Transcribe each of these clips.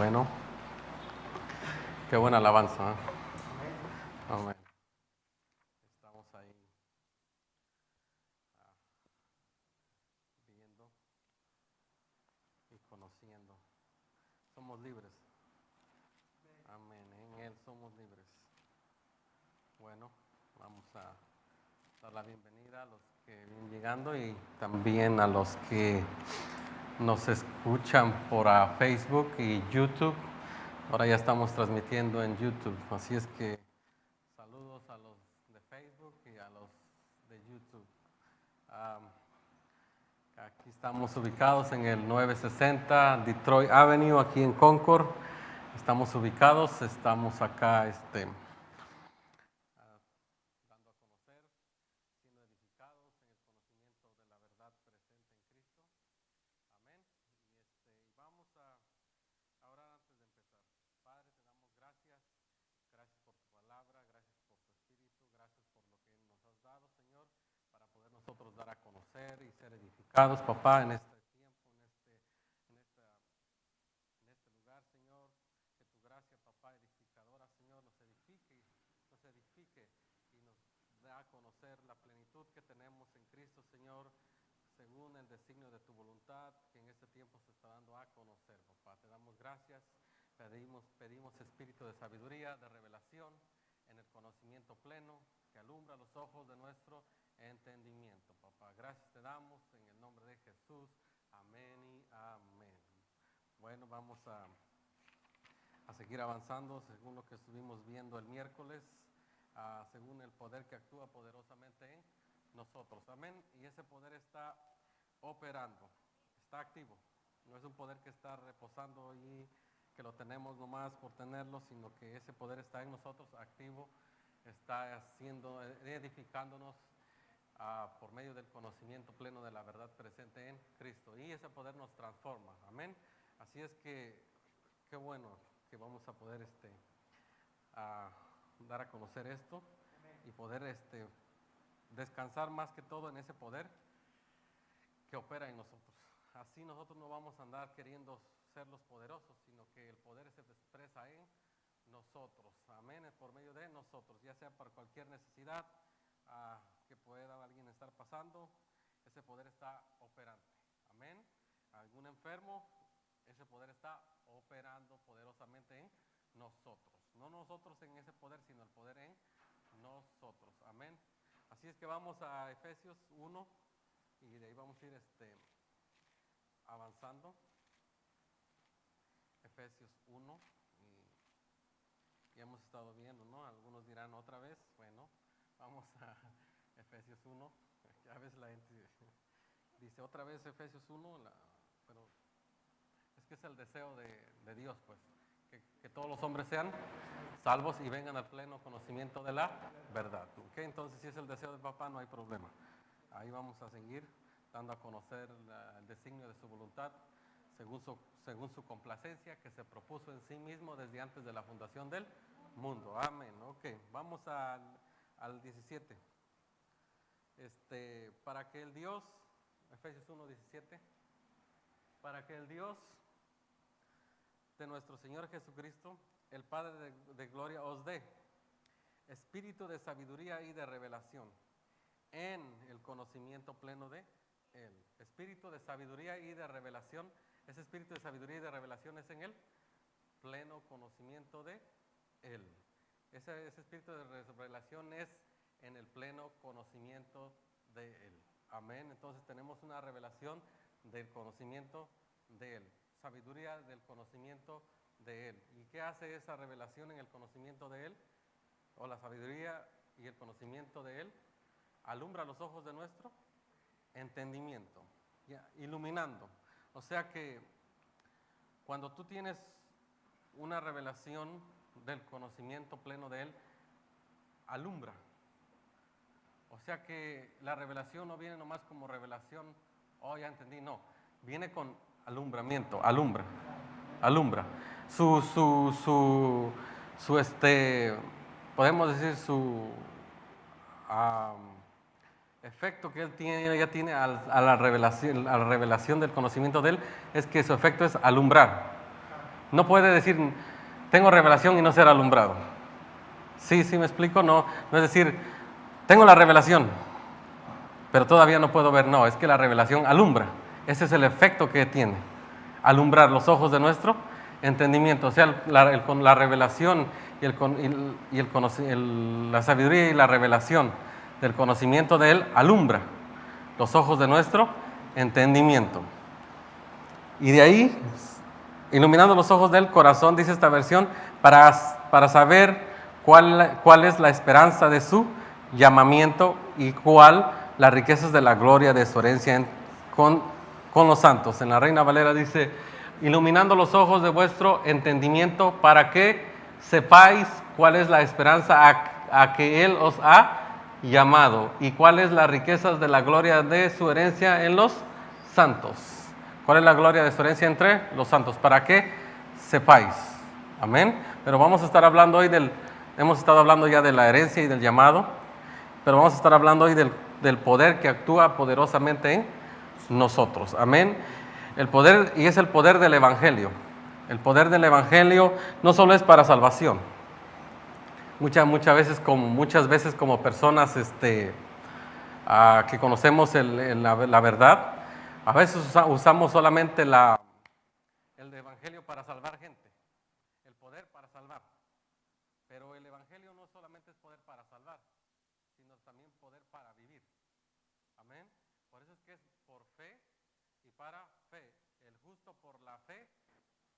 Bueno, qué buena alabanza, ¿eh? Amén. Estamos ahí viendo y conociendo. Somos libres. Amén. En Él somos libres. Bueno, vamos a dar la bienvenida a los que vienen llegando y también a los que nos escuchan por Facebook y YouTube. Ahora ya estamos transmitiendo en YouTube, así es que saludos a los de Facebook y a los de YouTube. Aquí estamos ubicados en el 960 Detroit Avenue, aquí en Concord. Estamos ubicados, estamos acá dando a conocer, siendo edificados en el conocimiento de la verdad presente en Cristo. Amén. Y vamos a ahora antes de empezar. Padre, te damos gracias. Gracias por tu palabra, gracias por tu espíritu, gracias por lo que nos has dado, Señor, para poder nosotros dar a conocer y ser edificados, papá, en este tiempo, en este lugar, Señor. Que tu gracia, papá, edificadora, Señor, nos edifique y nos da a conocer la plenitud que tenemos en Cristo, Señor, según el designio de tu voluntad, que en este tiempo se está dando a conocer, papá. Te damos gracias, pedimos espíritu de sabiduría, de revelación, en el conocimiento pleno, que alumbra los ojos de nuestro entendimiento, papá. Gracias te damos en el nombre de Jesús. Amén y amén. Bueno, vamos a seguir avanzando según lo que estuvimos viendo el miércoles, según el poder que actúa poderosamente en nosotros. Amén. Y ese poder está operando, está activo. No es un poder que está reposando y que lo tenemos nomás por tenerlo, sino que ese poder está en nosotros activo, está edificándonos por medio del conocimiento pleno de la verdad presente en Cristo. Y ese poder nos transforma. Amén. Así es que qué bueno que vamos a poder dar a conocer esto y poder descansar más que todo en ese poder que opera en nosotros. Así nosotros no vamos a andar queriendo ser los poderosos, sino que el poder se expresa en nosotros. Amén. Es por medio de nosotros, ya sea para cualquier necesidad que pueda alguien estar pasando, ese poder está operante. Amén. Algún enfermo, ese poder está operando poderosamente en nosotros. No nosotros en ese poder, sino el poder en nosotros. Amén. Así es que vamos a Efesios 1 y de ahí vamos a ir avanzando. Efesios 1 y hemos estado viendo, ¿no? Algunos dirán otra vez. Bueno, vamos a Efesios 1. A veces la gente dice otra vez Efesios 1, pero es que es el deseo de Dios, pues, que todos los hombres sean salvos y vengan al pleno conocimiento de la verdad. ¿Okay? Entonces, si es el deseo del papá, no hay problema. Ahí vamos a seguir dando a conocer el designio de su voluntad, según su complacencia que se propuso en sí mismo desde antes de la fundación del mundo. Amén. Ok, vamos al 17. Para que el Dios, Efesios 1:17, para que el Dios de nuestro Señor Jesucristo, el Padre de gloria, os dé espíritu de sabiduría y de revelación en el conocimiento pleno de Él. Espíritu de sabiduría y de revelación. Ese espíritu de sabiduría y de revelación es en el pleno conocimiento de Él. Ese espíritu de revelación es en el pleno conocimiento de Él. Amén. Entonces tenemos una revelación del conocimiento de Él. Sabiduría del conocimiento de Él. ¿Y qué hace esa revelación en el conocimiento de Él? O la sabiduría y el conocimiento de Él. Alumbra los ojos de nuestro entendimiento, iluminando. O sea que cuando tú tienes una revelación del conocimiento pleno de Él, alumbra. O sea que la revelación no viene nomás como revelación, oh ya entendí, no, viene con alumbramiento, alumbra. Podemos decir su efecto que él tiene, ya tiene a la revelación del conocimiento de él, es que su efecto es alumbrar. No puede decir, tengo revelación y no ser alumbrado. ¿Sí me explico? No es decir, tengo la revelación, pero todavía no puedo ver. No, es que la revelación alumbra. Ese es el efecto que tiene. Alumbrar los ojos de nuestro entendimiento. O sea, la revelación la sabiduría y la revelación del conocimiento de Él alumbra los ojos de nuestro entendimiento. Y de ahí, iluminando los ojos del corazón, dice esta versión, para saber cuál es la esperanza de su llamamiento y cuál las riquezas de la gloria de su herencia con los santos. En la Reina Valera dice, iluminando los ojos de vuestro entendimiento para que sepáis cuál es la esperanza a que Él os ha llamado y cuáles las riquezas de la gloria de su herencia en los santos. ¿Cuál es la gloria de su herencia entre los santos? Para que sepáis. Amén. Pero vamos a estar hablando hoy hemos estado hablando ya de la herencia y del llamado, pero vamos a estar hablando hoy del poder que actúa poderosamente en nosotros. Amén. El poder, y es el poder del Evangelio. El poder del Evangelio no solo es para salvación. Muchas veces como personas que conocemos la verdad, a veces usamos solamente el Evangelio para salvar gente, el poder para salvar. Pero el Evangelio no solamente es poder para salvar, sino también poder para vivir. Amén. Por eso es que es por fe y para fe. El justo por la fe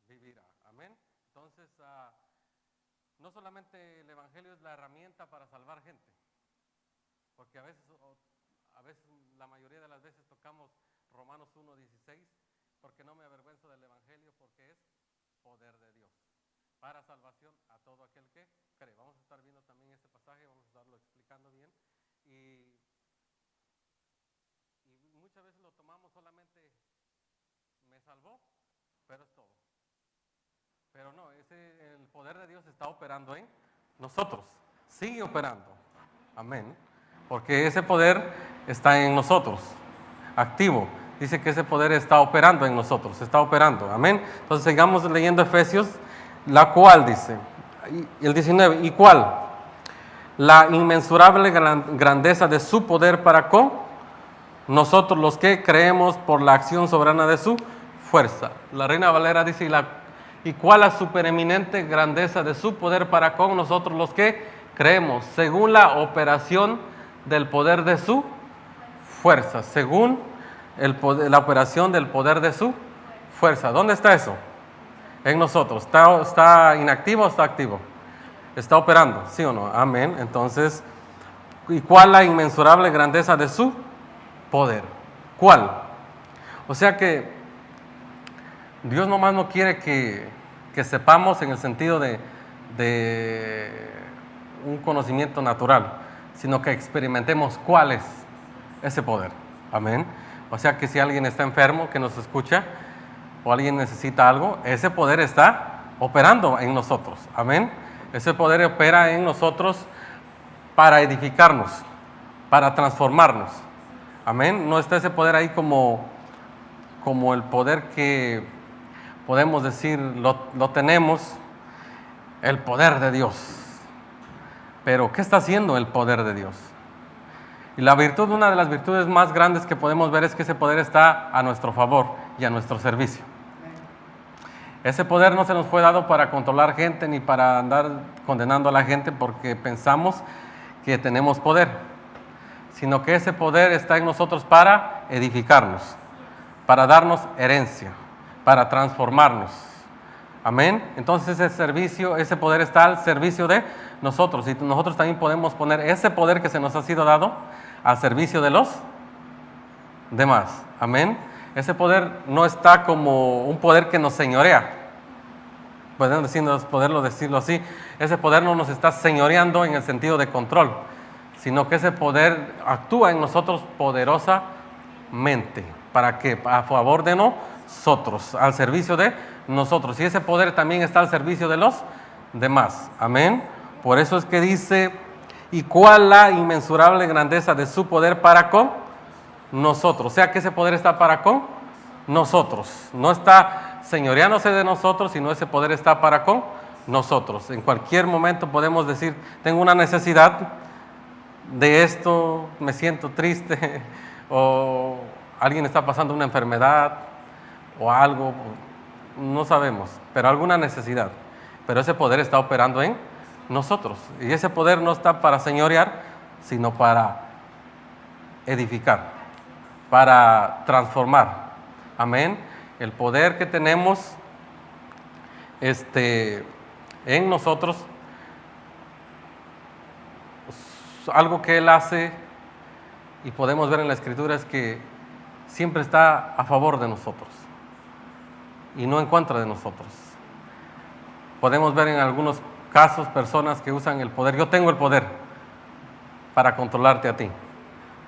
vivirá. Amén. Entonces, no solamente el Evangelio es la herramienta para salvar gente, porque a veces, la mayoría de las veces tocamos Romanos 1:16, porque no me avergüenzo del Evangelio, porque es poder de Dios, para salvación a todo aquel que cree. Vamos a estar viendo también este pasaje, vamos a estarlo explicando bien, y muchas veces lo tomamos solamente, me salvó, pero es todo. Pero no, el poder de Dios está operando en nosotros, sigue operando, amén, porque ese poder está en nosotros, activo. Dice que ese poder está operando en nosotros, está operando, amén. Entonces sigamos leyendo Efesios, la cual dice, el 19, ¿y cuál? La inmensurable grandeza de su poder para con nosotros los que creemos por la acción soberana de su fuerza. La Reina Valera dice, ¿y cuál la supereminente grandeza de su poder para con nosotros los que creemos? Según la operación del poder de su fuerza, según la operación del poder de su fuerza. ¿Dónde está eso? En nosotros. ¿Está inactivo o está activo? Está operando, ¿sí o no? Amén. Entonces, ¿y cuál la inmensurable grandeza de su poder? ¿Cuál? O sea que Dios nomás no quiere que sepamos en el sentido de un conocimiento natural, sino que experimentemos cuál es ese poder. Amén. O sea que si alguien está enfermo que nos escucha, o alguien necesita algo, ese poder está operando en nosotros. Amén. Ese poder opera en nosotros para edificarnos, para transformarnos. Amén. No está ese poder ahí como el poder que podemos decir lo tenemos, el poder de Dios. Pero ¿qué está haciendo el poder de Dios? Y una de las virtudes más grandes que podemos ver es que ese poder está a nuestro favor y a nuestro servicio. Ese poder no se nos fue dado para controlar gente ni para andar condenando a la gente porque pensamos que tenemos poder, sino que ese poder está en nosotros para edificarnos, para darnos herencia, para transformarnos. Amén. Entonces ese poder está al servicio de nosotros y nosotros también podemos poner ese poder que se nos ha sido dado al servicio de los demás. Amén. Ese poder no está como un poder que nos señorea. Poderlo decirlo así. Ese poder no nos está señoreando en el sentido de control, sino que ese poder actúa en nosotros poderosamente. ¿Para qué? A favor de nosotros, al servicio de nosotros. Y ese poder también está al servicio de los demás. Amén. Por eso es que dice, ¿y cuál la inmensurable grandeza de su poder para con nosotros? O sea que ese poder está para con nosotros. No está señoreándose de nosotros, sino ese poder está para con nosotros. En cualquier momento podemos decir, tengo una necesidad de esto, me siento triste, o alguien está pasando una enfermedad, o algo, no sabemos, pero alguna necesidad. Pero ese poder está operando en nosotros. Y ese poder no está para señorear, sino para edificar, para transformar. Amén. El poder que tenemos en nosotros, algo que Él hace, y podemos ver en la Escritura, es que siempre está a favor de nosotros y no en contra de nosotros. Podemos ver en algunos casos personas que usan el poder. Yo tengo el poder para controlarte a ti,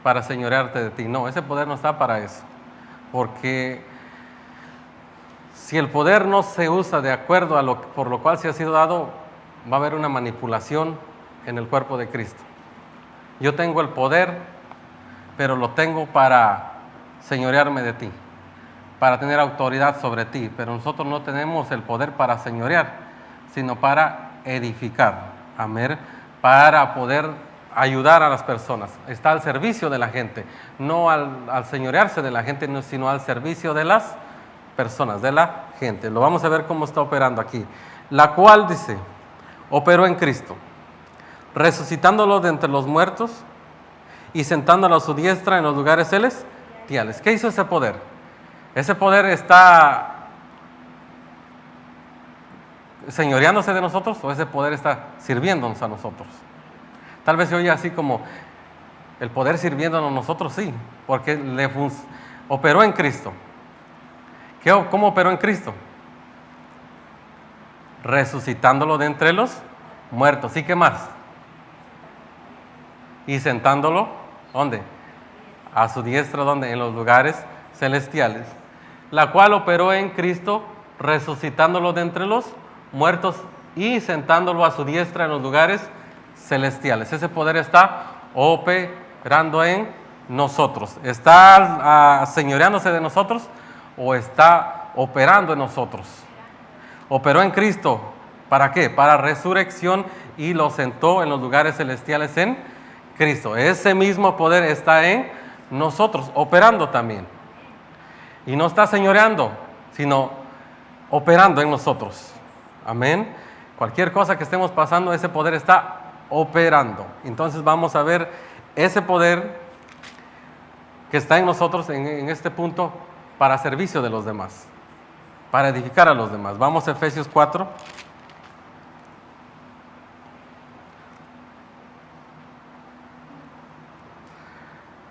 para señorearte de ti. No, ese poder no está para eso. Porque si el poder no se usa de acuerdo a por lo cual se ha sido dado, va a haber una manipulación en el cuerpo de Cristo. Yo tengo el poder, pero lo tengo para señorearme de ti, para tener autoridad sobre ti. Pero nosotros no tenemos el poder para señorear, sino para edificar. Amén. Para poder ayudar a las personas. Está al servicio de la gente, no al señorearse de la gente, sino al servicio de las personas, de la gente. Lo vamos a ver cómo está operando aquí. La cual, dice, operó en Cristo, resucitándolo de entre los muertos y sentándolo a su diestra en los lugares celestiales. ¿Qué hizo ese poder? Ese poder está señoreándose de nosotros, o ese poder está sirviéndonos a nosotros. Tal vez se oye así como el poder sirviéndonos a nosotros, sí, porque operó en Cristo. ¿Cómo operó en Cristo? Resucitándolo de entre los muertos. ¿Y qué más? Y sentándolo, ¿dónde? A su diestra, ¿dónde? En los lugares celestiales. La cual operó en Cristo, resucitándolo de entre los muertos y sentándolo a su diestra en los lugares celestiales. Ese poder está operando en nosotros. ¿Está señoreándose de nosotros o está operando en nosotros? Operó en Cristo. ¿Para qué? Para resurrección, y lo sentó en los lugares celestiales en Cristo. Ese mismo poder está en nosotros, operando también. Y no está señoreando, sino operando en nosotros. Amén. Cualquier cosa que estemos pasando, ese poder está operando. Entonces vamos a ver ese poder que está en nosotros en este punto para servicio de los demás, para edificar a los demás. Vamos a Efesios 4.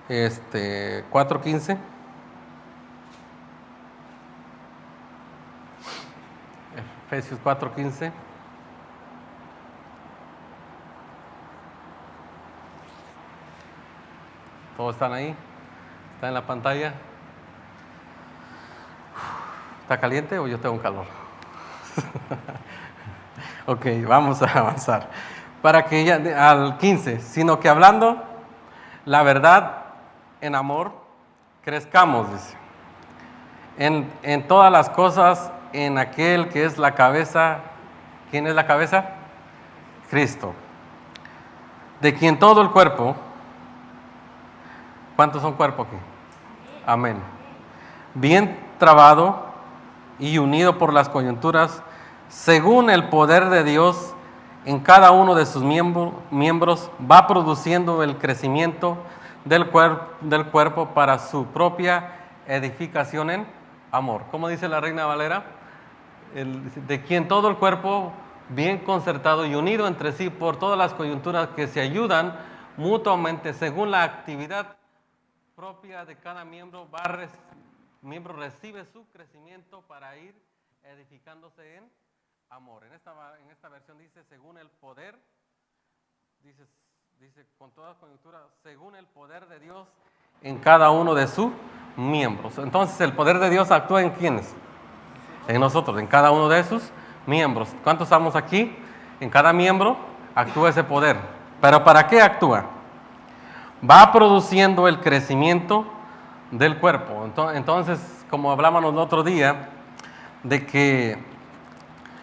Este, 4:15. Efesios 4:15. ¿Todos están ahí? ¿Está en la pantalla? ¿Está caliente o yo tengo calor? Ok, vamos a avanzar. Para que ya, al 15, sino que hablando la verdad en amor, crezcamos, dice, en todas las cosas, en aquel que es la cabeza. ¿Quién es la cabeza? Cristo. De quien todo el cuerpo. ¿Cuántos son cuerpo aquí? Amén. Bien trabado y unido por las coyunturas, según el poder de Dios en cada uno de sus miembros, va produciendo el crecimiento del cuerpo para su propia edificación en amor. ¿Cómo dice la Reina Valera? De quien todo el cuerpo, bien concertado y unido entre sí por todas las coyunturas que se ayudan mutuamente según la actividad propia de cada miembro, miembro recibe su crecimiento para ir edificándose en amor. En esta versión dice según el poder, dice con todas coyunturas, según el poder de Dios en cada uno de sus miembros. Entonces el poder de Dios actúa en ¿quiénes? En nosotros, en cada uno de sus miembros. ¿Cuántos estamos aquí? En cada miembro actúa ese poder. ¿Pero para qué actúa? Va produciendo el crecimiento del cuerpo. Entonces, como hablábamos el otro día, de que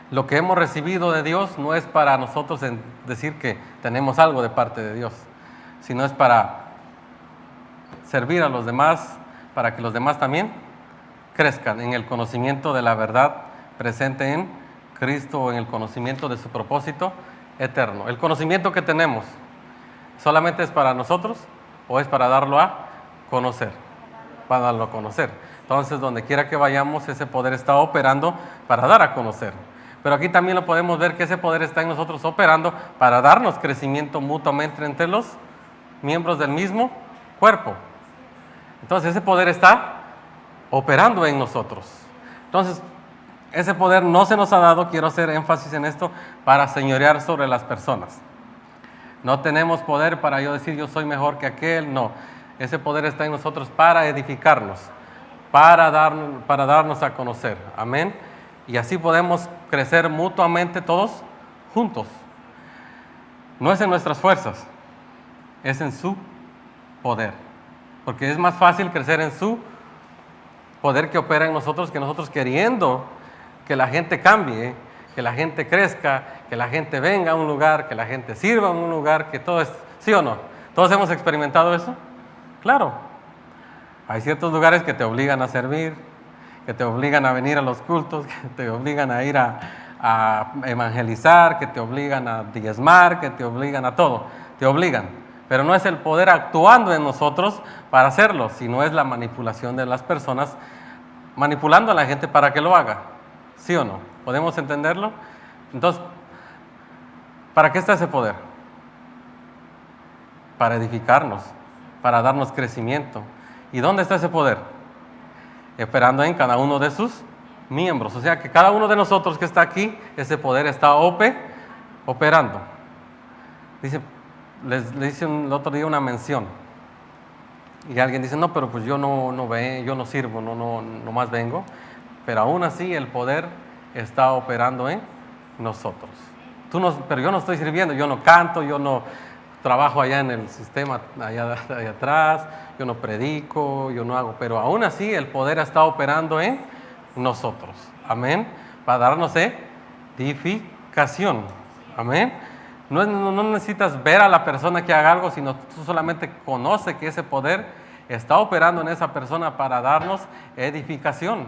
lo que hemos recibido de Dios no es para nosotros decir que tenemos algo de parte de Dios, sino es para servir a los demás, para que los demás también crezcan en el conocimiento de la verdad presente en Cristo o en el conocimiento de su propósito eterno. El conocimiento que tenemos, ¿solamente es para nosotros o es para darlo a conocer? Para darlo a conocer. Entonces, donde quiera que vayamos, ese poder está operando para dar a conocer. Pero aquí también lo podemos ver que ese poder está en nosotros operando para darnos crecimiento mutuamente entre los miembros del mismo cuerpo. Entonces, ese poder está operando en nosotros. Entonces, ese poder no se nos ha dado, quiero hacer énfasis en esto, para señorear sobre las personas. No tenemos poder para yo decir yo soy mejor que aquel, no. Ese poder está en nosotros para edificarnos, para darnos a conocer. Amén. Y así podemos crecer mutuamente todos juntos. No es en nuestras fuerzas, es en su poder. Porque es más fácil crecer en su poder que opera en nosotros que nosotros queriendo que la gente cambie, que la gente crezca, que la gente venga a un lugar, que la gente sirva en un lugar, que todo es, ¿sí o no? ¿Todos hemos experimentado eso? Claro. Hay ciertos lugares que te obligan a servir, que te obligan a venir a los cultos, que te obligan a ir a evangelizar, que te obligan a diezmar, que te obligan a todo. Te obligan. Pero no es el poder actuando en nosotros para hacerlo, sino es la manipulación de las personas, manipulando a la gente para que lo haga. ¿Sí o no? ¿Podemos entenderlo? Entonces, ¿para qué está ese poder? Para edificarnos, para darnos crecimiento. ¿Y dónde está ese poder? Operando en cada uno de sus miembros. O sea que cada uno de nosotros que está aquí, ese poder está operando. Les hice el otro día una mención. Y alguien dice, no, pero pues yo yo no sirvo, no más vengo. Pero aún así el poder está operando en nosotros. Pero yo no estoy sirviendo, yo no canto, yo no trabajo allá en el sistema, allá atrás, yo no predico, yo no hago, pero aún así el poder está operando en nosotros. Amén. Para darnos edificación. Amén. No necesitas ver a la persona que haga algo, sino tú solamente conoces que ese poder está operando en esa persona para darnos edificación.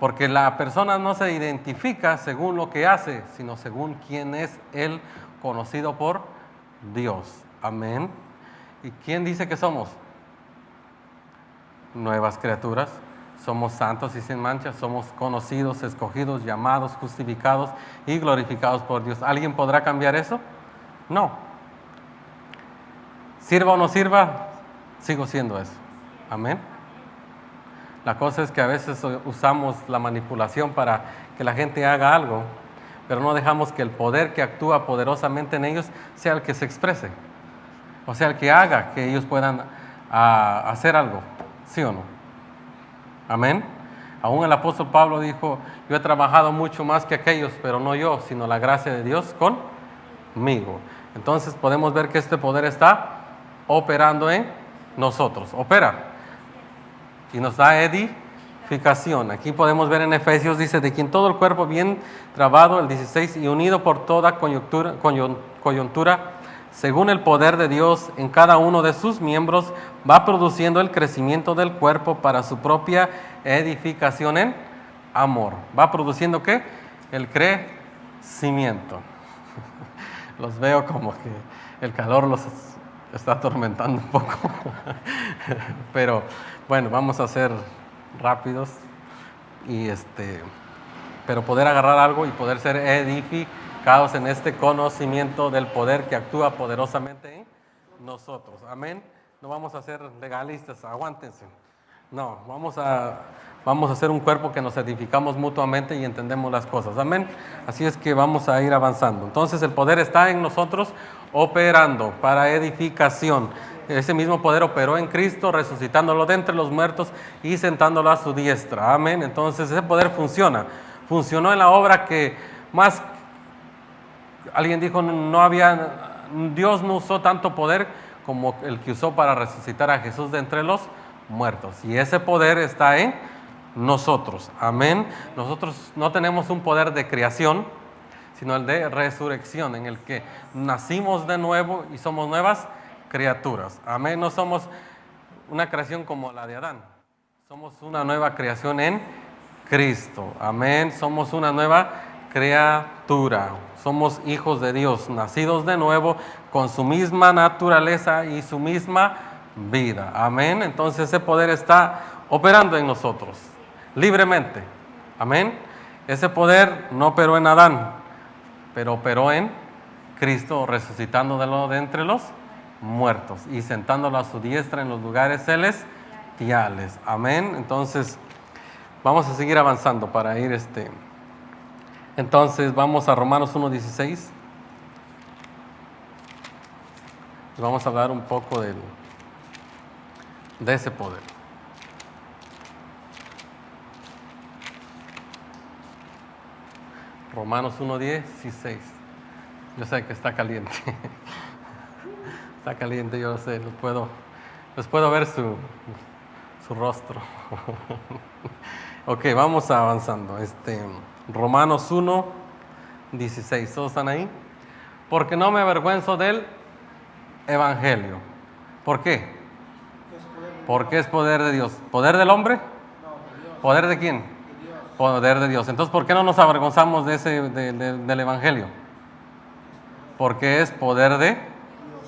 Porque la persona no se identifica según lo que hace, sino según quién es él, conocido por Dios. Amén. ¿Y quién dice que somos? Nuevas criaturas. Somos santos y sin mancha. Somos conocidos, escogidos, llamados, justificados y glorificados por Dios. ¿Alguien podrá cambiar eso? No. Sirva o no sirva, sigo siendo eso. Amén. La cosa es que a veces usamos la manipulación para que la gente haga algo, pero no dejamos que el poder que actúa poderosamente en ellos sea el que se exprese, o sea, el que haga que ellos puedan hacer algo, ¿sí o no? Amén. Aún el apóstol Pablo dijo, yo he trabajado mucho más que aquellos, pero no yo, sino la gracia de Dios conmigo. Entonces podemos ver que este poder está operando en nosotros, opera y nos da edificación. Aquí podemos ver en Efesios, dice, de quien todo el cuerpo bien trabado, el 16, y unido por toda coyuntura, según el poder de Dios en cada uno de sus miembros, va produciendo el crecimiento del cuerpo para su propia edificación en amor. ¿Va produciendo qué? El crecimiento. Los veo como que el calor los está atormentando un poco. Pero bueno, vamos a ser rápidos y pero poder agarrar algo y poder ser edificados en este conocimiento del poder que actúa poderosamente en nosotros. Amén. No vamos a ser legalistas, aguántense. No, vamos a ser un cuerpo que nos edificamos mutuamente y entendemos las cosas. Amén. Así es que vamos a ir avanzando. Entonces el poder está en nosotros operando para edificación. Ese mismo poder operó en Cristo, resucitándolo de entre los muertos y sentándolo a su diestra. Amén. Entonces ese poder funciona. Funcionó en la obra que más, alguien dijo, Dios no usó tanto poder como el que usó para resucitar a Jesús de entre los muertos. Y ese poder está en nosotros. Amén. Nosotros no tenemos un poder de creación, sino el de resurrección, en el que nacimos de nuevo y somos nuevas criaturas. Amén. No somos una creación como la de Adán. Somos una nueva creación en Cristo. Amén. Somos una nueva criatura. Somos hijos de Dios, nacidos de nuevo con su misma naturaleza y su misma vida. Amén. Entonces ese poder está operando en nosotros libremente. Amén. Ese poder no operó en Adán, pero operó en Cristo, resucitándolo de entre los muertos y sentándolo a su diestra en los lugares celestiales. Amén. Entonces vamos a seguir avanzando para ir Entonces vamos a Romanos 1:16. Vamos a hablar un poco de ese poder. Romanos 1:16. Yo sé que está caliente. Está caliente, yo lo sé. Les puedo ver su rostro. Ok, vamos avanzando. Romanos 1:16. ¿Todos están ahí? Porque no me avergüenzo del Evangelio. ¿Por qué? Porque es poder de Dios. ¿Poder del hombre? ¿Poder de quién? Poder de Dios. Entonces, ¿por qué no nos avergonzamos del Evangelio? Porque es poder de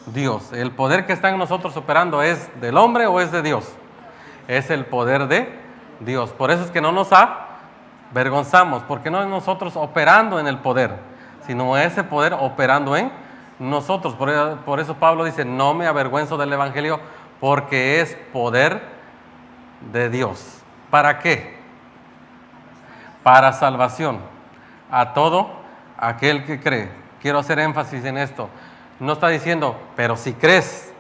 Dios. ¿El poder que está en nosotros operando es del hombre o es de Dios? Es el poder de Dios. Por eso es que no nos avergonzamos, porque no es nosotros operando en el poder, sino ese poder operando en nosotros. Por eso Pablo dice, no me avergüenzo del Evangelio, porque es poder de Dios. ¿Para qué? Para salvación a todo aquel que cree. Quiero hacer énfasis en esto. No está diciendo, pero si crees,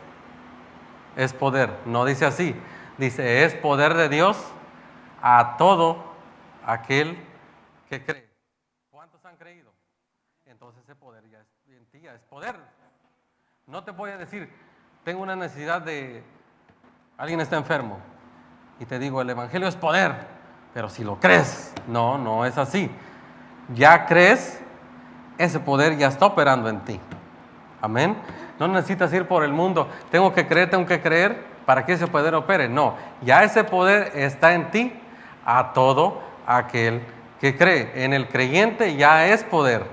es poder. No dice así. Dice, es poder de Dios a todo aquel que cree. ¿Cuántos han creído? Entonces ese poder ya en ti ya es poder. No te voy a decir, tengo una necesidad alguien está enfermo y te digo, el Evangelio es poder, pero si lo crees, no es así. Ya crees, ese poder ya está operando en ti. Amén. No necesitas ir por el mundo, tengo que creer para que ese poder opere. No, ya ese poder está en ti a todo aquel que cree. En el creyente ya es poder.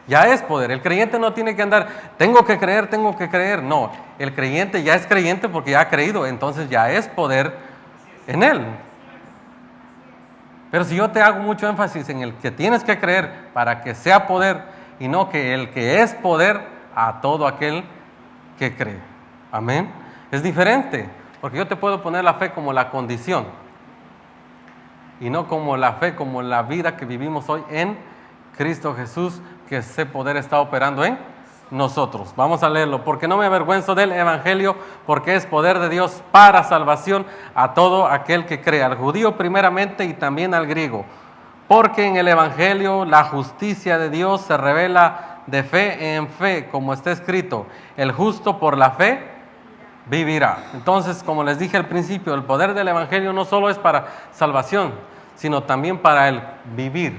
Ya es poder. El creyente no tiene que andar, tengo que creer. No, el creyente ya es creyente porque ya ha creído, entonces ya es poder en él. Pero si yo te hago mucho énfasis en el que tienes que creer para que sea poder y no que el que es poder a todo aquel que cree. Amén. Es diferente, porque yo te puedo poner la fe como la condición y no como la fe, como la vida que vivimos hoy en Cristo Jesús, que ese poder está operando en nosotros. Vamos a leerlo. Porque no me avergüenzo del Evangelio, porque es poder de Dios para salvación a todo aquel que cree, al judío primeramente y también al griego. Porque en el Evangelio la justicia de Dios se revela de fe en fe, como está escrito, el justo por la fe vivirá. Entonces, como les dije al principio, el poder del Evangelio no solo es para salvación, sino también para el vivir,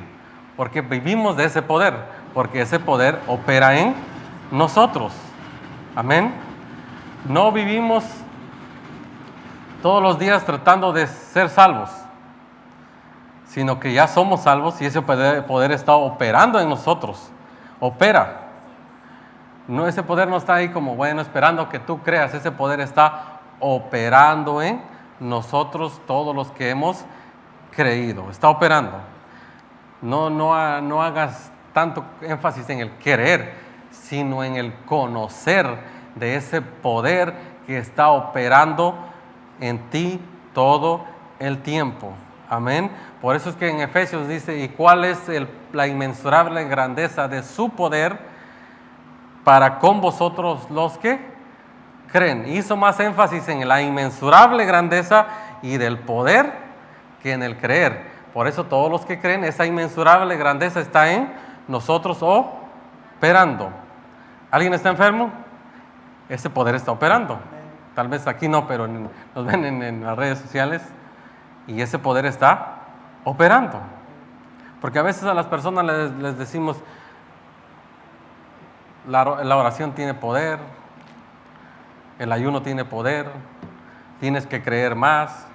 porque vivimos de ese poder, porque ese poder opera en nosotros. Amén. No vivimos todos los días tratando de ser salvos, sino que ya somos salvos y ese poder está operando en nosotros. Opera. No, ese poder no está ahí como bueno esperando que tú creas. Ese poder está operando en nosotros, todos los que hemos creído. Está operando. No hagas tanto énfasis en el querer, sino en el conocer de ese poder que está operando en ti todo el tiempo. Amén. Por eso es que en Efesios dice, ¿y cuál es la inmensurable grandeza de su poder para con vosotros los que creen? Hizo más énfasis en la inmensurable grandeza y del poder que en el creer. Por eso todos los que creen, esa inmensurable grandeza está en nosotros operando. ¿Alguien está enfermo? Ese poder está operando. Tal vez aquí no, pero nos ven en las redes sociales. y ese poder está operando. Porque a veces a las personas les decimos, la oración tiene poder, el ayuno tiene poder, tienes que creer más,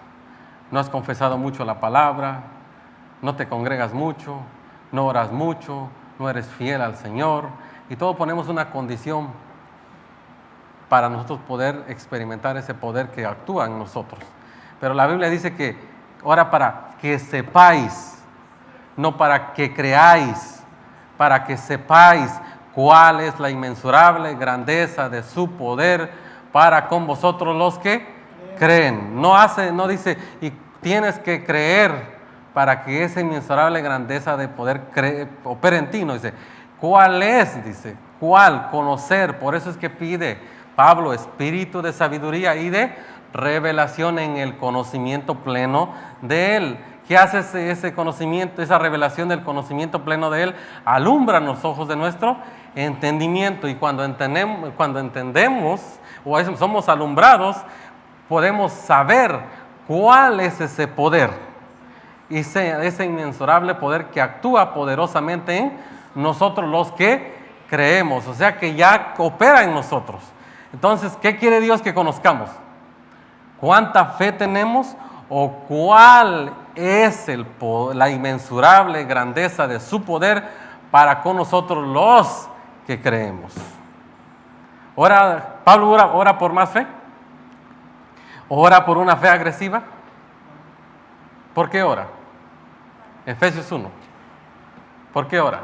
no has confesado mucho la palabra, no te congregas mucho, no oras mucho, no eres fiel al Señor, y todos ponemos una condición para nosotros poder experimentar ese poder que actúa en nosotros. Pero la Biblia dice que ora para que sepáis, no para que creáis, para que sepáis cuál es la inmensurable grandeza de su poder para con vosotros los que creen. No dice, y tienes que creer para que esa inmensurable grandeza de poder opere en ti. No dice, ¿cuál es? Dice, ¿cuál? Conocer. Por eso es que pide Pablo espíritu de sabiduría y de revelación en el conocimiento pleno de Él. ¿Qué hace ese conocimiento, esa revelación del conocimiento pleno de Él? Alumbra los ojos de nuestro entendimiento, y cuando entendemos o somos alumbrados, podemos saber cuál es ese poder, ese inmensurable poder que actúa poderosamente en nosotros los que creemos, o sea que ya opera en nosotros. Entonces, ¿qué quiere Dios que conozcamos? ¿Cuánta fe tenemos o cuál es la inmensurable grandeza de su poder para con nosotros los que creemos? Pablo ora por más fe. ¿Ora por una fe agresiva? ¿Por qué ora? Efesios 1. ¿Por qué ora?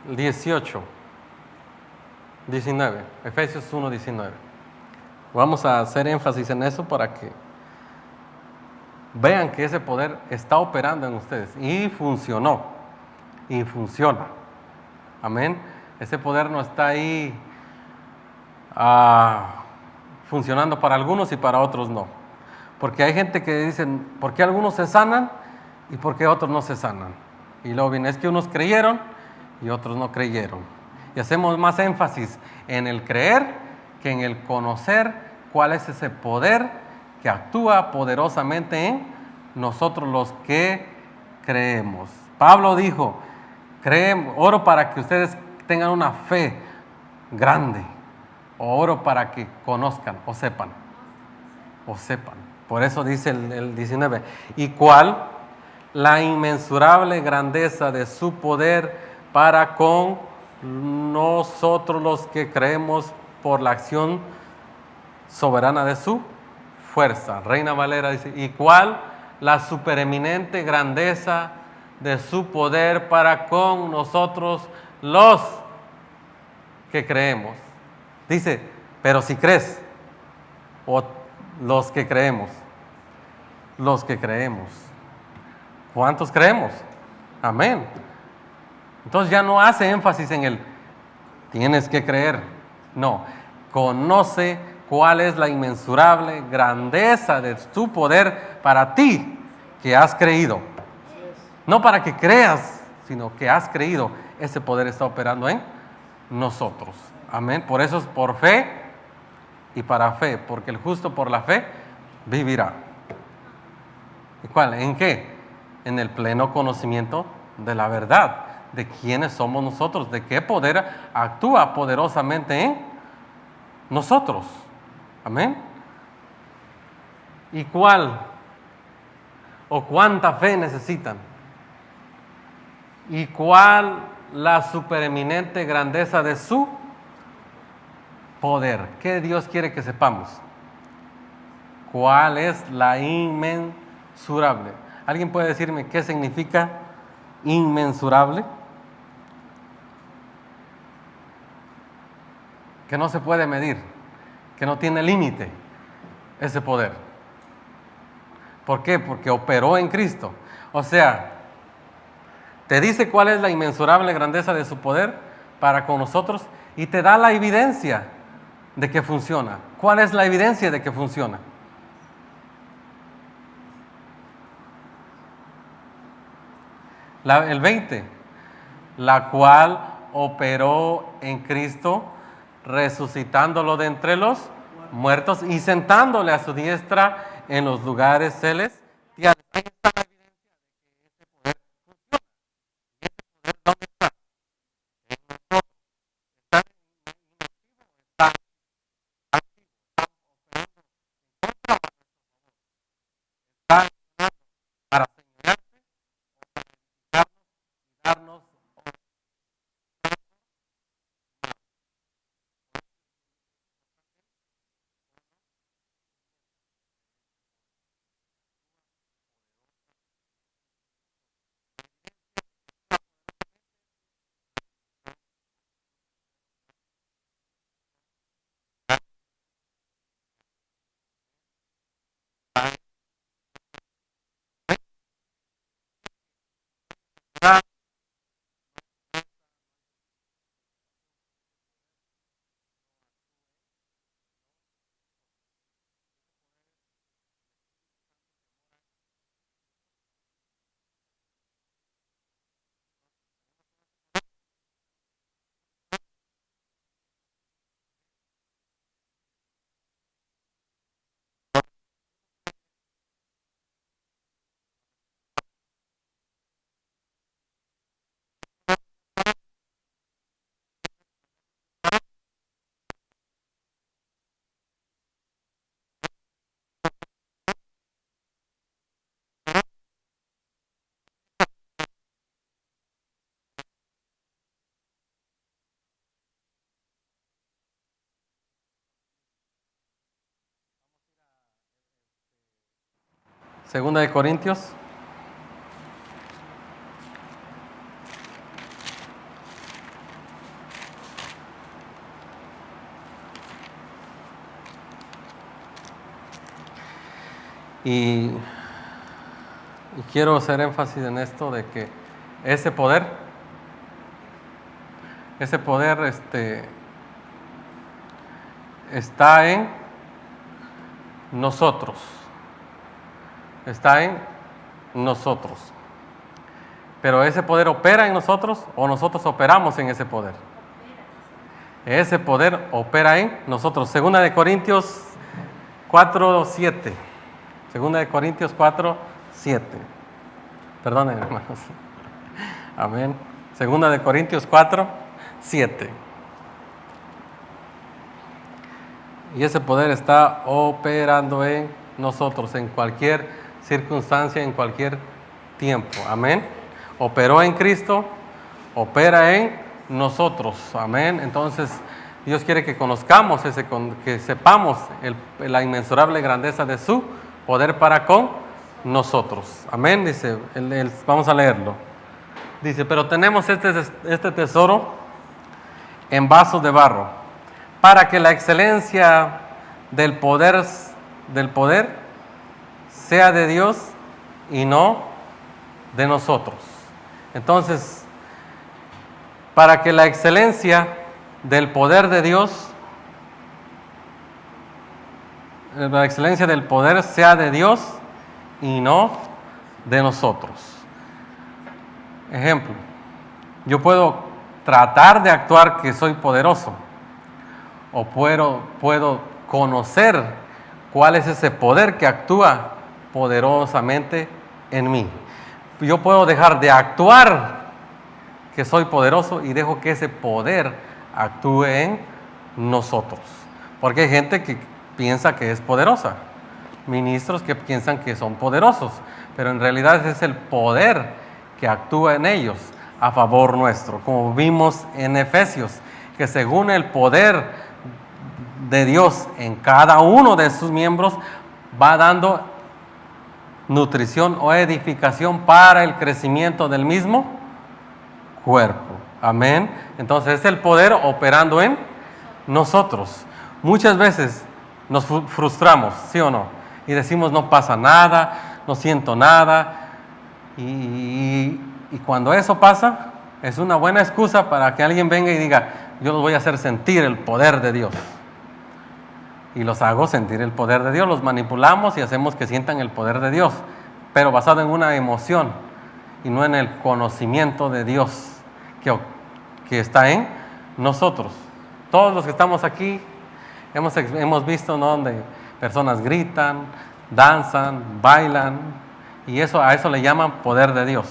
El 19. Efesios 1, 19. Vamos a hacer énfasis en eso para que vean que ese poder está operando en ustedes y funcionó y funciona. Amén. Ese poder no está ahí funcionando para algunos y para otros no. Porque hay gente que dicen, ¿por qué algunos se sanan y por qué otros no se sanan? Y luego viene, es que unos creyeron y otros no creyeron. Y hacemos más énfasis en el creer que en el conocer cuál es ese poder que actúa poderosamente en nosotros los que creemos. Pablo dijo, oro para que ustedes tengan una fe grande, o oro para que conozcan o sepan. Por eso dice el 19, ¿y cuál? La inmensurable grandeza de su poder para con nosotros los que creemos por la acción soberana de su fuerza. Reina Valera dice, ¿y cuál? La supereminente grandeza de su poder para con nosotros los que creemos. Dice, pero si crees, o los que creemos. ¿Cuántos creemos? Amén. Entonces ya no hace énfasis en el tienes que creer. No, conoce cuál es la inmensurable grandeza de tu poder para ti que has creído. No para que creas, sino que has creído. Ese poder está operando en nosotros. Amén. Por eso es por fe y para fe, porque el justo por la fe vivirá. ¿Y cuál? ¿En qué? En el pleno conocimiento de la verdad, de quiénes somos nosotros, de qué poder actúa poderosamente en nosotros. Amén. ¿Y cuál o cuánta fe necesitan? ¿Y cuál la supereminente grandeza de su poder? ¿Qué Dios quiere que sepamos? ¿Cuál es la inmensurable? ¿Alguien puede decirme qué significa inmensurable? Que no se puede medir, que no tiene límite ese poder. ¿Por qué? Porque operó en Cristo. O sea, te dice cuál es la inmensurable grandeza de su poder para con nosotros y te da la evidencia de que funciona. ¿Cuál es la evidencia de que funciona? El 20, la cual operó en Cristo resucitándolo de entre los muertos y sentándole a su diestra en los lugares celestiales. Ahí está la evidencia de que ese poder funciona. ¿Y ese poder dónde está? En nosotros. Está inactivo, está activo, está operando en contra de nosotros. Está accionando para señalarse o para edificarnos y darnos una Segunda de Corintios. Y quiero hacer énfasis en esto de que ese poder está en nosotros. Está en nosotros. Pero ese poder opera en nosotros o nosotros operamos en ese poder. Ese poder opera en nosotros. Segunda de Corintios 4:7. Segunda de Corintios 4:7. Perdonen, hermanos. Amén. Segunda de Corintios 4:7. Y ese poder está operando en nosotros, en cualquier circunstancia, en cualquier tiempo. Amén. Operó en Cristo, opera en nosotros. Amén. Entonces, Dios quiere que conozcamos que sepamos la inmensurable grandeza de su poder para con nosotros. Amén. Dice, vamos a leerlo. Dice, pero tenemos este tesoro en vasos de barro, para que la excelencia del poder sea de Dios y no de nosotros. Entonces, para que la excelencia del poder de Dios, la excelencia del poder sea de Dios y no de nosotros. Ejemplo, yo puedo tratar de actuar que soy poderoso, o puedo conocer cuál es ese poder que actúa poderosamente en mí. Yo puedo dejar de actuar que soy poderoso y dejo que ese poder actúe en nosotros. Porque hay gente que piensa que es poderosa, ministros que piensan que son poderosos, pero en realidad es el poder que actúa en ellos a favor nuestro, como vimos en Efesios, que según el poder de Dios en cada uno de sus miembros va dando nutrición o edificación para el crecimiento del mismo cuerpo. Amén. Entonces es el poder operando en nosotros. Muchas veces nos frustramos, ¿sí o no? Y decimos, no pasa nada, no siento nada. Y cuando eso pasa, es una buena excusa para que alguien venga y diga, yo los voy a hacer sentir el poder de Dios. Y los hago sentir el poder de Dios, los manipulamos y hacemos que sientan el poder de Dios, pero basado en una emoción y no en el conocimiento de Dios que está en nosotros. todos los que estamos aquí hemos visto, ¿no?, donde personas gritan, danzan, bailan, y a eso le llaman poder de Dios.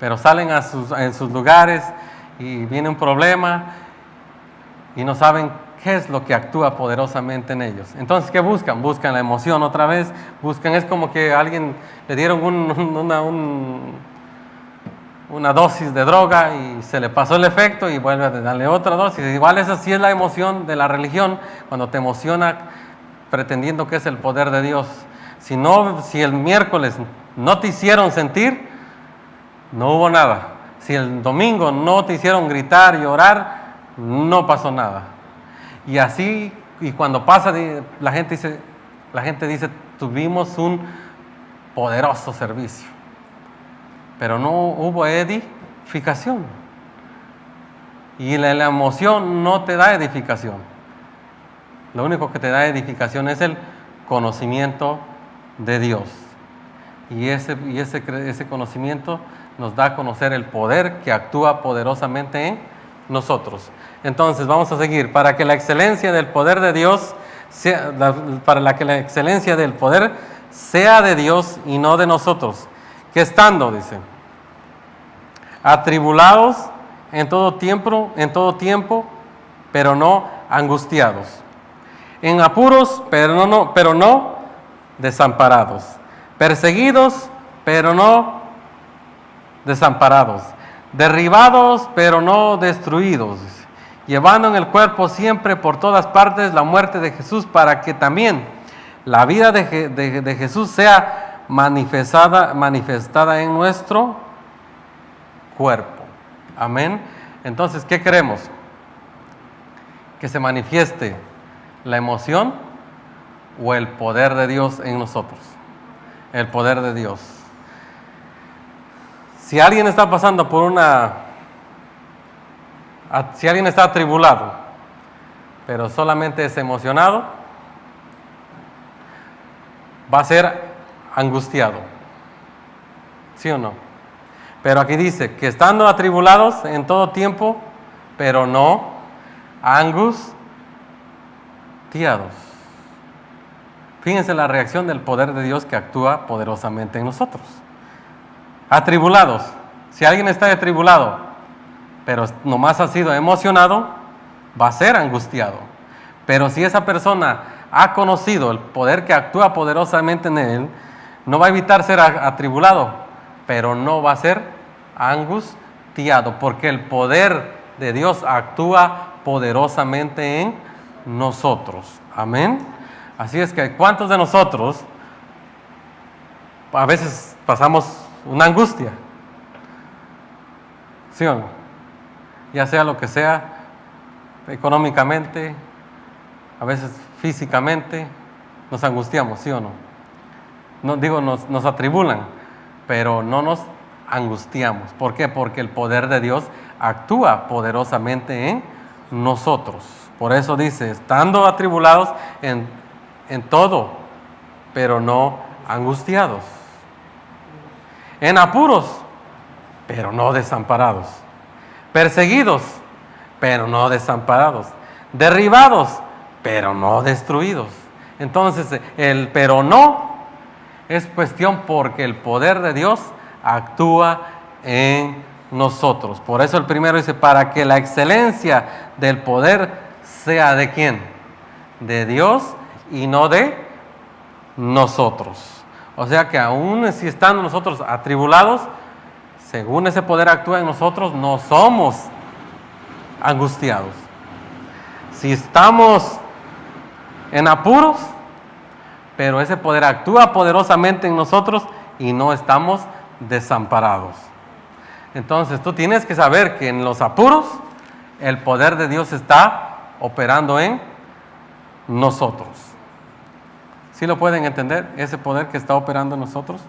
Pero salen en sus lugares y viene un problema y no saben qué es lo que actúa poderosamente en ellos. Entonces, ¿qué buscan? Buscan la emoción otra vez, es como que a alguien le dieron una dosis de droga y se le pasó el efecto y vuelve a darle otra dosis. Igual esa sí es la emoción de la religión, cuando te emociona pretendiendo que es el poder de Dios. Si el miércoles no te hicieron sentir, no hubo nada. Si el domingo no te hicieron gritar y orar, no pasó nada. Y así, y cuando pasa, la gente dice, tuvimos un poderoso servicio, pero no hubo edificación. Y la emoción no te da edificación. Lo único que te da edificación es el conocimiento de Dios. Y ese conocimiento nos da a conocer el poder que actúa poderosamente en nosotros. Entonces vamos a seguir. Para que la excelencia del poder de Dios sea de Dios y no de nosotros, que estando, dice, atribulados en todo tiempo, pero no angustiados, en apuros, pero no desamparados, perseguidos, pero no desamparados, derribados, pero no destruidos, llevando en el cuerpo siempre por todas partes la muerte de Jesús, para que también la vida de Jesús sea manifestada en nuestro cuerpo. Amén. Entonces, ¿qué queremos? Que se manifieste la emoción o el poder de Dios en nosotros. El poder de Dios. Si alguien está pasando si alguien está atribulado, pero solamente es emocionado, va a ser angustiado. ¿Sí o no? Pero aquí dice que estando atribulados en todo tiempo, pero no angustiados. Fíjense la reacción del poder de Dios que actúa poderosamente en nosotros. Atribulados. Si alguien está atribulado, pero nomás ha sido emocionado, va a ser angustiado. Pero si esa persona ha conocido el poder que actúa poderosamente en él, no va a evitar ser atribulado, pero no va a ser angustiado, porque el poder de Dios actúa poderosamente en nosotros. Amén. Así es que, ¿cuántos de nosotros a veces pasamos una angustia? ¿Sí o no? Ya sea lo que sea, económicamente, a veces físicamente, nos angustiamos, ¿sí o no? No digo, nos atribulan, pero no nos angustiamos. ¿Por qué? Porque el poder de Dios actúa poderosamente en nosotros. Por eso dice, estando atribulados en todo, pero no angustiados. En apuros, pero no desamparados. Perseguidos, pero no desamparados. Derribados, pero no destruidos. Entonces, el pero no es cuestión porque el poder de Dios actúa en nosotros. Por eso el primero dice, para que la excelencia del poder sea ¿de quién? De Dios y no de nosotros. O sea que aún si estando nosotros atribulados, según ese poder actúa en nosotros, no somos angustiados. Si estamos en apuros, pero ese poder actúa poderosamente en nosotros y no estamos desamparados. Entonces tú tienes que saber que en los apuros el poder de Dios está operando en nosotros. ¿Sí lo pueden entender? Ese poder que está operando en nosotros.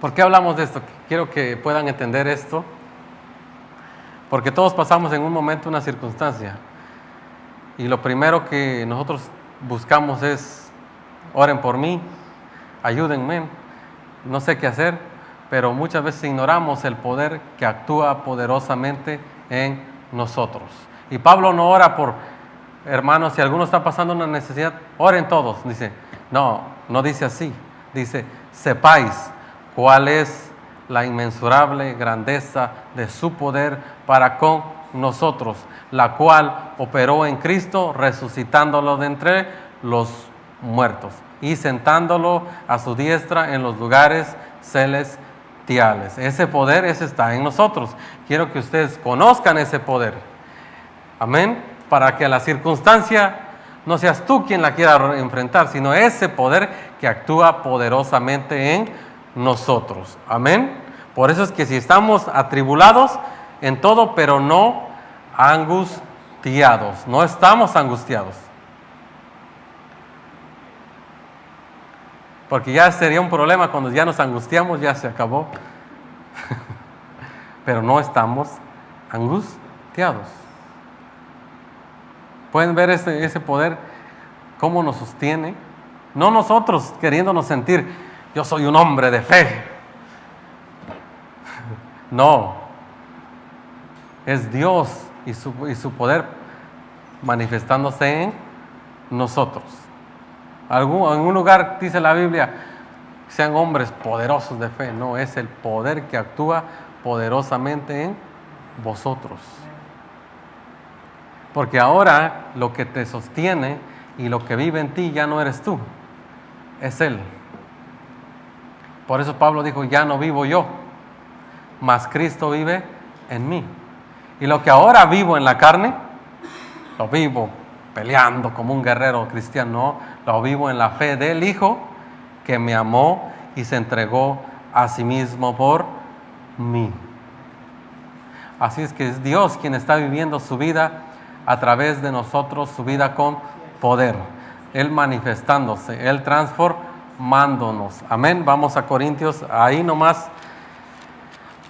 ¿Por qué hablamos de esto? Quiero que puedan entender esto. Porque todos pasamos en un momento una circunstancia. Y lo primero que nosotros buscamos es, oren por mí, ayúdenme, no sé qué hacer, pero muchas veces ignoramos el poder que actúa poderosamente en nosotros. Y Pablo no ora por hermanos, si alguno está pasando una necesidad, oren todos. Dice, no dice así. Dice, sepáis cuál es la inmensurable grandeza de su poder para con nosotros, la cual operó en Cristo, resucitándolo de entre los muertos y sentándolo a su diestra en los lugares celestiales. Ese poder, ese está en nosotros. Quiero que ustedes conozcan ese poder. Amén. Para que la circunstancia no seas tú quien la quiera enfrentar, sino ese poder que actúa poderosamente en nosotros. Amén. Por eso es que si estamos atribulados en todo, pero no angustiados. No estamos angustiados. Porque ya sería un problema cuando ya nos angustiamos, ya se acabó. Pero no estamos angustiados. Pueden ver ese poder, cómo nos sostiene. No nosotros queriéndonos sentir, yo soy un hombre de fe. No. Es Dios y su poder manifestándose en nosotros. En un lugar dice la Biblia, sean hombres poderosos de fe. No, es el poder que actúa poderosamente en vosotros. Porque ahora lo que te sostiene y lo que vive en ti ya no eres tú, es Él. Por eso Pablo dijo, ya no vivo yo, mas Cristo vive en mí. Y lo que ahora vivo en la carne, lo vivo peleando como un guerrero cristiano, no, lo vivo en la fe del Hijo que me amó y se entregó a sí mismo por mí. Así es que es Dios quien está viviendo su vida a través de nosotros, su vida con poder. Él manifestándose, Él transformándonos. Amén. Vamos a Corintios, ahí nomás,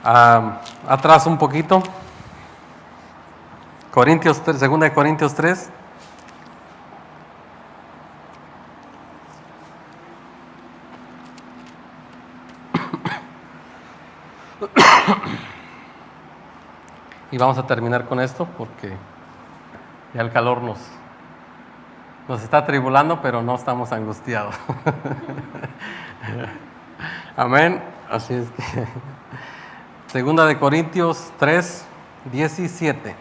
atrás un poquito. Corintios 3, 2 Corintios 3. Y vamos a terminar con esto porque ya el calor nos está atribulando, pero no estamos angustiados. Amén. Así es que 2 Corintios 3, 17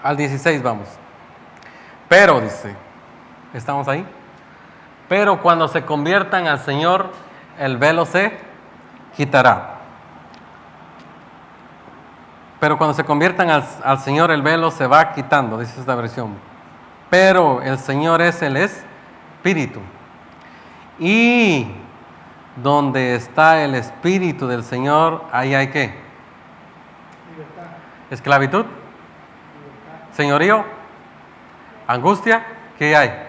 al 16 vamos. Pero dice, ¿estamos ahí? Pero cuando se conviertan al Señor, el velo se quitará. Pero cuando se conviertan al Señor, el velo se va quitando, dice esta versión. Pero el Señor es el Espíritu. Y donde está el Espíritu del Señor, ahí hay ¿qué? Libertad. Esclavitud. Libertad. Señorío. Angustia. ¿Qué hay?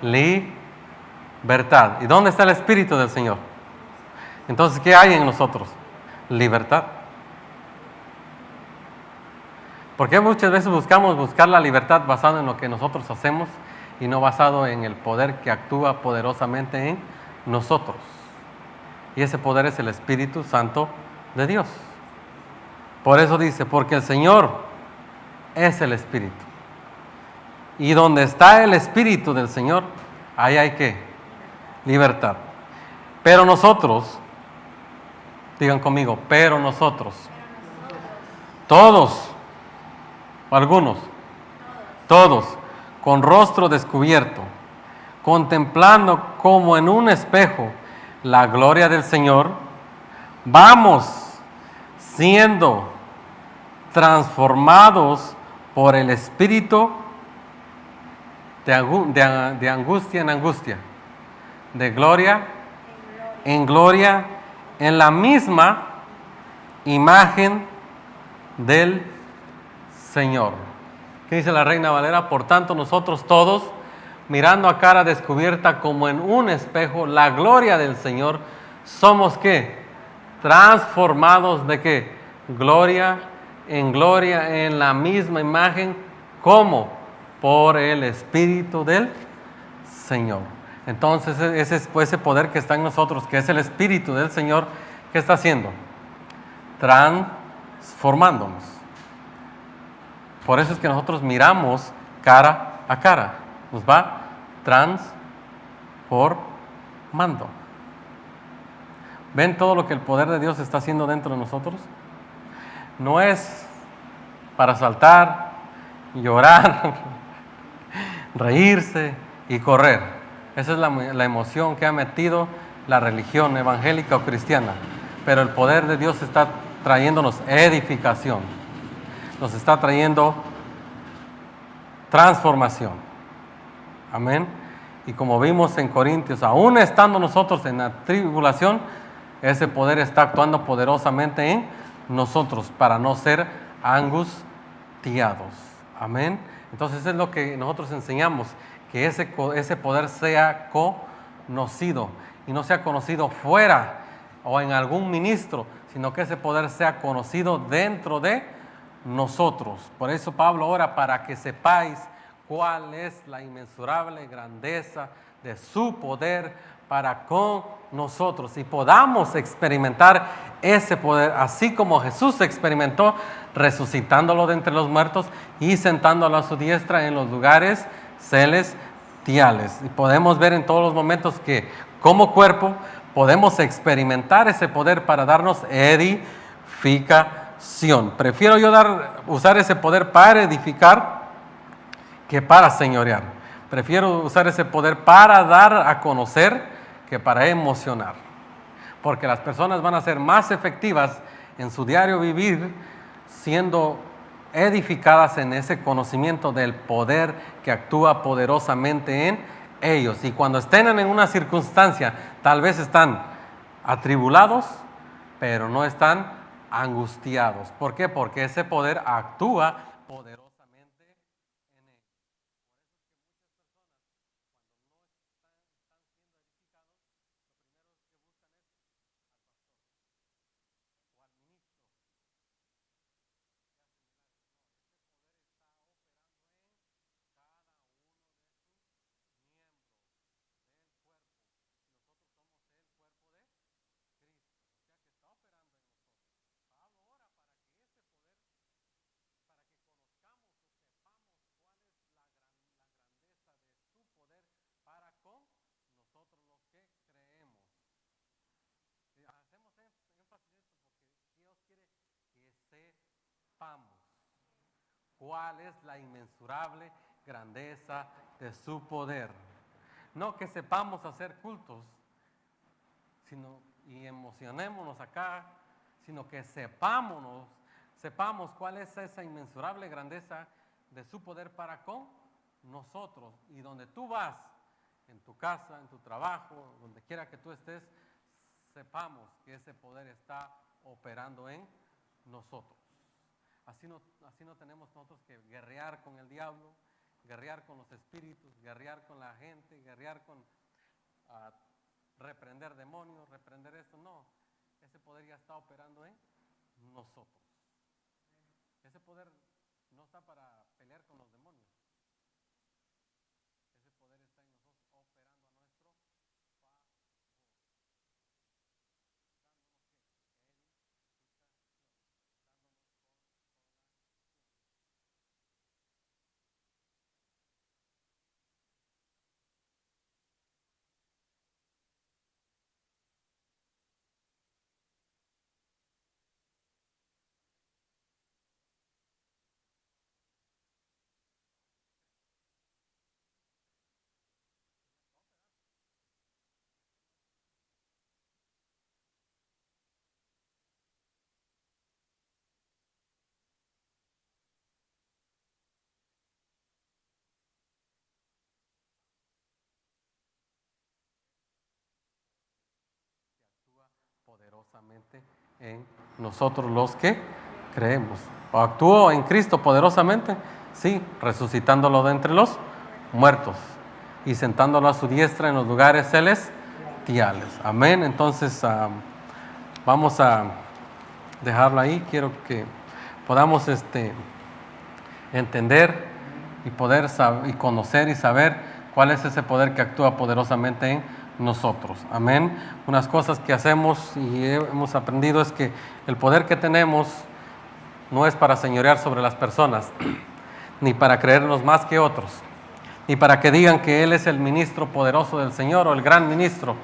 Libertad. ¿Y dónde está el Espíritu del Señor? Entonces, ¿qué hay en nosotros? Libertad. Porque muchas veces buscar la libertad basada en lo que nosotros hacemos y no basado en el poder que actúa poderosamente en nosotros. Y ese poder es el Espíritu Santo de Dios. Por eso dice, porque el Señor es el Espíritu. Y donde está el Espíritu del Señor, ahí hay ¿qué? Libertad. Pero nosotros, digan conmigo, pero nosotros, todos, algunos, todos, con rostro descubierto, contemplando como en un espejo la gloria del Señor, vamos siendo transformados por el Espíritu de angustia en angustia, de gloria en gloria, en la misma imagen del Señor. ¿Qué dice la Reina Valera? Por tanto, nosotros todos, mirando a cara descubierta como en un espejo la gloria del Señor, somos ¿qué? Transformados de ¿qué? Gloria en la misma imagen, ¿cómo? Por el Espíritu del Señor. Entonces, ese poder que está en nosotros, que es el Espíritu del Señor, ¿qué está haciendo? Transformándonos. Por eso es que nosotros miramos cara a cara. Nos va transformando. ¿Ven todo lo que el poder de Dios está haciendo dentro de nosotros? No es para saltar, llorar, reírse y correr. Esa es la emoción que ha metido la religión evangélica o cristiana. Pero el poder de Dios está trayéndonos edificación. Nos está trayendo transformación. Amén. Y como vimos en Corintios, aún estando nosotros en la tribulación, ese poder está actuando poderosamente en nosotros para no ser angustiados. Amén. Entonces es lo que nosotros enseñamos, que ese poder sea conocido y no sea conocido fuera o en algún ministro, sino que ese poder sea conocido dentro de nosotros. Por eso Pablo ora para que sepáis cuál es la inmensurable grandeza de su poder para con nosotros y podamos experimentar ese poder, así como Jesús experimentó resucitándolo de entre los muertos y sentándolo a su diestra en los lugares celestiales. Y podemos ver en todos los momentos que como cuerpo podemos experimentar ese poder para darnos edificación. Prefiero yo usar ese poder para edificar que para señorear. Prefiero usar ese poder para dar a conocer que para emocionar. Porque las personas van a ser más efectivas en su diario vivir siendo edificadas en ese conocimiento del poder que actúa poderosamente en ellos. Y cuando estén en una circunstancia, tal vez están atribulados, pero no están angustiados. ¿Por qué? Porque ese poder actúa poderosamente en ellos. ¿Cuál es la inmensurable grandeza de su poder? No que sepamos hacer cultos, y emocionémonos acá, sino que sepamos cuál es esa inmensurable grandeza de su poder para con nosotros. Y donde tú vas, en tu casa, en tu trabajo, donde quiera que tú estés, sepamos que ese poder está operando en nosotros. Así no tenemos nosotros que guerrear con el diablo, guerrear con los espíritus, guerrear con la gente, guerrear con reprender demonios, reprender esto. No, ese poder ya está operando en nosotros. Ese poder no está para pelear con los demonios. Ese poder está en nosotros operando a nuestro favor. Poderosamente en nosotros los que creemos. ¿O actuó en Cristo poderosamente? Sí, resucitándolo de entre los muertos y sentándolo a su diestra en los lugares celestiales. Amén. Entonces vamos a dejarlo ahí. Quiero que podamos entender y poder y conocer y saber cuál es ese poder que actúa poderosamente en nosotros. Amén. Unas cosas que hacemos y hemos aprendido es que el poder que tenemos no es para señorear sobre las personas, ni para creernos más que otros, ni para que digan que Él es el ministro poderoso del Señor o el gran ministro,